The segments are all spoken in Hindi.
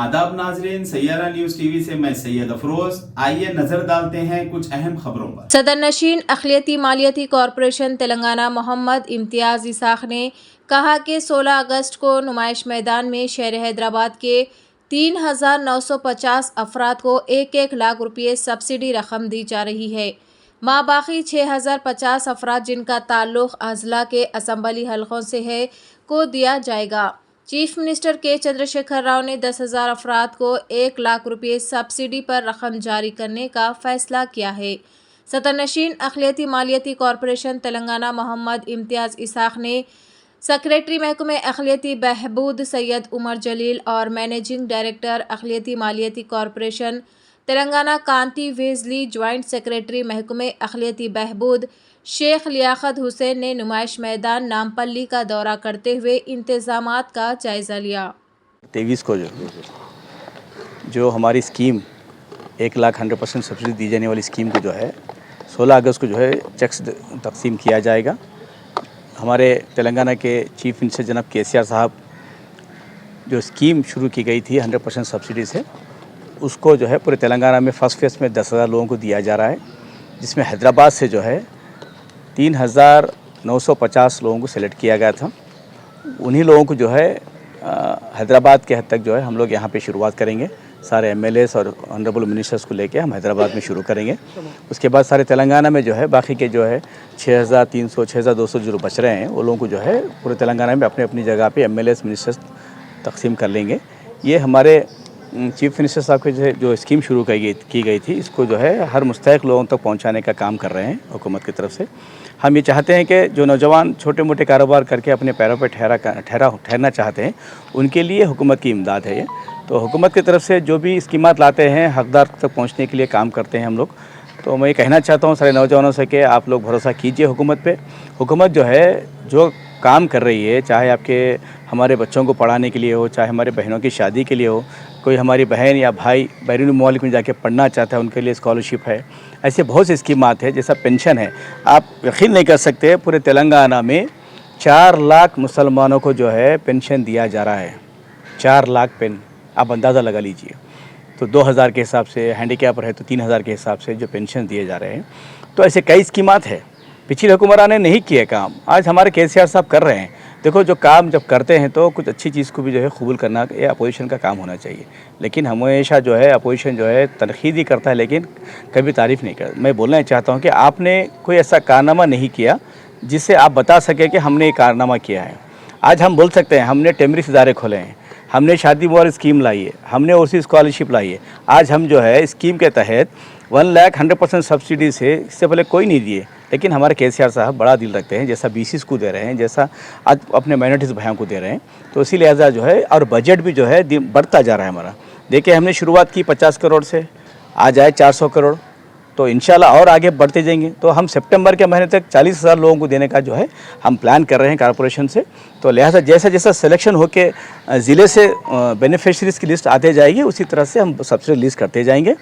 आदाब नाजरीन, सैयारा न्यूज टीवी से मैं सैयद अफरोज। आइए नजर डालते हैं कुछ अहम खबरों पर। सदर नशीन अखिलती मालियती कॉरपोरेशन तेलंगाना मोहम्मद इम्तियाज इसाक ने कहा कि 16 अगस्त को नुमाइश मैदान में शहर हैदराबाद के 3,950 अफराद को 1-1 लाख रुपये सब्सिडी रकम दी जा रही है। माँ बाकी 6,050 अफराद जिनका ताल्लुक़ अजला के असम्बली हलकों से है को दिया जाएगा। चीफ मिनिस्टर के चंद्रशेखर राव ने 10,000 अफराद को 1 लाख रुपये सब्सिडी पर रकम जारी करने का फैसला किया है। सदर नशीन अखिलती मालियती कॉरपोरेशन तेलंगाना मोहम्मद इम्तियाज इसाक ने सेक्रेटरी महकमे अखिलती बहबूद सैयद उमर जलील और मैनेजिंग डायरेक्टर अखिलती मालियती कॉरपोरेशन तेलंगाना कांति वेजली, ज्वाइंट सेक्रेटरी महकमे अखिलती बहबूद शेख लियाकत हुसैन ने नुमाइश मैदान नामपल्ली का दौरा करते हुए इंतजामात का जायज़ा लिया। 23 को जो हमारी स्कीम 1 लाख 100% सब्सिडी दी जाने वाली स्कीम को जो है 16 अगस्त को जो है चेक्स तकसीम किया जाएगा। हमारे तेलंगाना के चीफ मिनिस्टर जनाब KCR साहब जो स्कीम शुरू की गई थी 100% सब्सिडी से, उसको जो है पूरे तेलंगाना में फर्स्ट फेज़ में 10,000 लोगों को दिया जा रहा है, जिसमें हैदराबाद से जो है 3,950 लोगों को सिलेक्ट किया गया था। उन्हीं लोगों को जो है हैदराबाद के हद तक जो है हम लोग यहाँ पे शुरुआत करेंगे। सारे MLAs और ऑनरेबल मिनिस्टर्स को लेके हम हैदराबाद में शुरू करेंगे। उसके बाद सारे तेलंगाना में जो है बाकी के जो है 6,300 6,200 जो बच रहे हैं वो लोगों को जो है पूरे तेलंगाना में अपनी अपनी जगह पे MLAs मिनिस्टर्स तकसीम कर लेंगे। ये हमारे चीफ मिनिस्टर साहब के जो स्कीम शुरू की गई थी, इसको जो है हर मुस्तहिक लोगों तक पहुंचाने का काम कर रहे हैं हुकूमत की तरफ से। हम ये चाहते हैं कि जो नौजवान छोटे मोटे कारोबार करके अपने पैरों पर ठहरना चाहते हैं, उनके लिए हुकूमत की इमदाद है ये। तो हुकूमत की तरफ से जो भी स्कीमात लाते हैं हकदार तक पहुँचने के लिए काम करते हैं हम लोग। तो मैं ये कहना चाहता हूँ सारे नौजवानों से कि आप लोग भरोसा कीजिए हुकूमत पे। हुकूमत जो है जो काम कर रही है, चाहे आपके हमारे बच्चों को पढ़ाने के लिए हो, चाहे हमारे बहनों की शादी के लिए हो, कोई हमारी बहन या भाई बैरून मुल्क में जाके पढ़ना चाहता है उनके लिए स्कॉलरशिप है। ऐसे बहुत सी स्कीमात है, जैसा पेंशन है। आप यकीन नहीं कर सकते पूरे तेलंगाना में 4 लाख मुसलमानों को जो है पेंशन दिया जा रहा है। 4 लाख पेन, आप अंदाज़ा लगा लीजिए। तो 2,000 के हिसाब से, हैंडीकैप रहे तो 3,000 के हिसाब से जो पेंशन दिए जा रहे हैं। तो ऐसे कई स्कीमात है। पिछली हुकूमरान ने नहीं किए काम, आज हमारे KCR साहब कर रहे हैं। देखो जो काम जब करते हैं तो कुछ अच्छी चीज़ को भी जो है कबूल करना ये अपोजिशन का काम होना चाहिए। लेकिन हमेशा जो है अपोजिशन जो है तनकीद ही करता है, लेकिन कभी तारीफ़ नहीं करता। मैं बोलना चाहता हूँ कि आपने कोई ऐसा कारनामा नहीं किया जिससे आप बता सके कि हमने ये कारनामा किया है। आज हम बोल सकते हैं हमने टेमरिस इदारे खोले हैं, हमने शादी मुबारक स्कीम लाई है, हमने ओवरसीज़ स्कॉलरशिप लाई है। आज हम जो है स्कीम के तहत 1 लाख 100% सब्सिडी से, इससे पहले कोई नहीं दिए, लेकिन हमारे KCR साहब बड़ा दिल रखते हैं। जैसा BCs को दे रहे हैं, जैसा आज अपने माइनॉरिटीज़ भाइयों को दे रहे हैं, तो इसी लिहाजा जो है और बजट भी जो है बढ़ता जा रहा है हमारा। देखिए हमने शुरुआत की 50 करोड़ से, आज आए 400 करोड़, तो इंशाल्लाह और आगे बढ़ते जाएंगे। तो हम सितंबर के महीने तक 40,000 लोगों को देने का जो है हम प्लान कर रहे हैं कॉरपोरेशन से। तो लिहाजा जैसा जैसा सिलेक्शन होके ज़िले से बेनिफिशरीज़ की लिस्ट आते जाएगी, उसी तरह से हम सब्सिडी लिस्ट करते जाएंगे।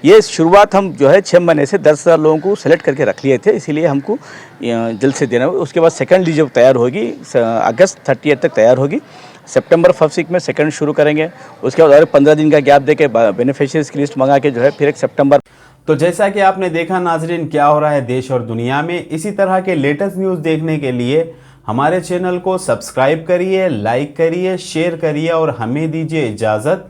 ये शुरुआत हम जो है 6 महीने से 10,000 लोगों को सेलेक्ट करके रख लिए थे, इसीलिए हमको जल्द से देना होगा। उसके बाद सेकेंड लिस्ट जब तैयार होगी अगस्त 30 तक तैयार होगी। सितंबर फर्स्ट वीक में सेकंड शुरू करेंगे। उसके बाद और 15 दिन का गैप देके बेनिफिशरीज़ की लिस्ट मंगा के जो है फिर 1 सितंबर। तो जैसा कि आपने देखा नाजरीन, क्या हो रहा है देश और दुनिया में, इसी तरह के लेटेस्ट न्यूज़ देखने के लिए हमारे चैनल को सब्सक्राइब करिए, लाइक करिए, शेयर करिए और हमें दीजिए इजाज़त।